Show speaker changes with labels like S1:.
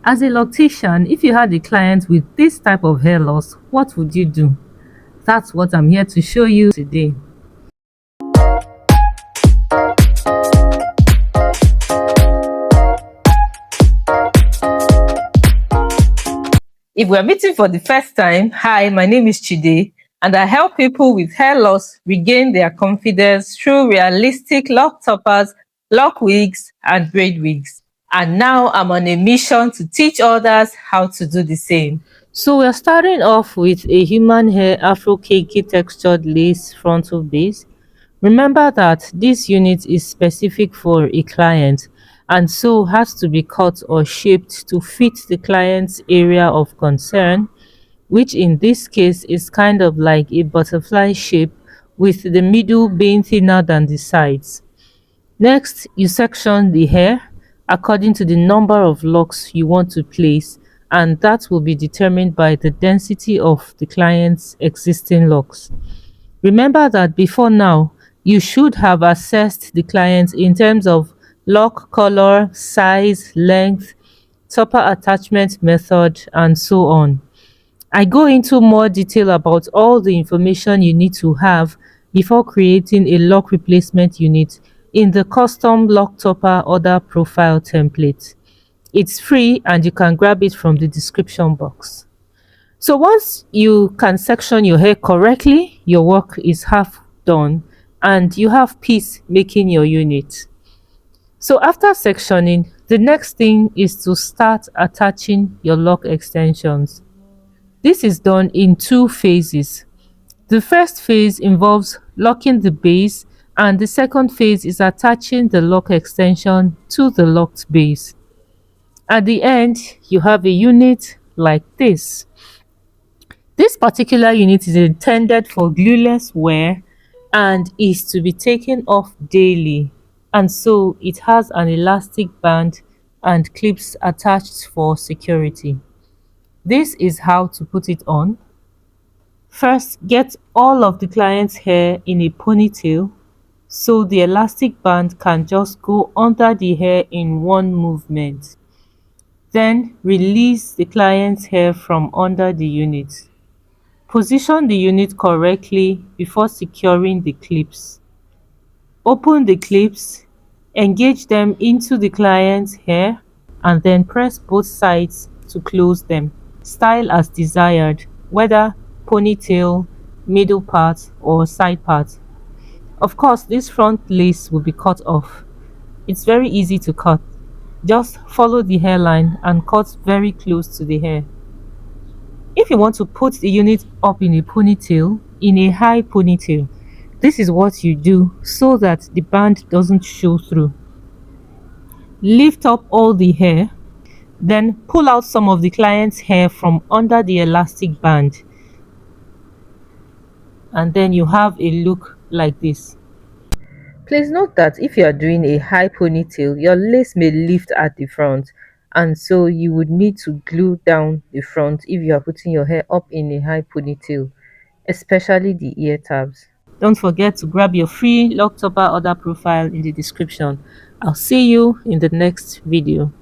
S1: As a loctician, if you had a client with this type of hair loss, what would you do? That's what I'm here to show you today. If we're meeting for the first time, hi, my name is Chide, and I help people with hair loss regain their confidence through realistic lock toppers, lock wigs, and braid wigs. And now I'm on a mission to teach others how to do the same. So we're starting off with a human hair Afro cakey textured lace frontal base. Remember that this unit is specific for a client and so has to be cut or shaped to fit the client's area of concern, which in this case is kind of like a butterfly shape with the middle being thinner than the sides. Next, you section the hair according to the number of locks you want to place, and that will be determined by the density of the client's existing locks. Remember that before now, you should have assessed the client in terms of lock color, size, length, topper attachment method, and so on. I go into more detail about all the information you need to have before creating a lock replacement unit in the custom lock topper order profile template. It's free and you can grab it from the description box. So once you can section your hair correctly, your work is half done and you have peace making your unit. So after sectioning, the next thing is to start attaching your lock extensions. This is done in two phases. The first phase involves locking the base and the second phase is attaching the lock extension to the locked base. At the end, you have a unit like this. This particular unit is intended for glueless wear and is to be taken off daily, and so it has an elastic band and clips attached for security. This is how to put it on. First, get all of the client's hair in a ponytail so the elastic band can just go under the hair in one movement. Then release the client's hair from under the unit. Position the unit correctly before securing the clips. Open the clips, engage them into the client's hair, and then press both sides to close them. Style as desired, whether ponytail, middle part, or side part. Of course, this front lace will be cut off. It's very easy to cut. Just follow the hairline and cut very close to the hair. If you want to put the unit up in a ponytail, in a high ponytail, this is what you do so that the band doesn't show through. Lift up all the hair, then pull out some of the client's hair from under the elastic band, and then you have a look like this. Please note that if you are doing a high ponytail, your lace may lift at the front, and so you would need to glue down the front if you are putting your hair up in a high ponytail, especially the ear tabs. Don't forget to grab your free lock topper order profile in the description. I'll see you in the next video.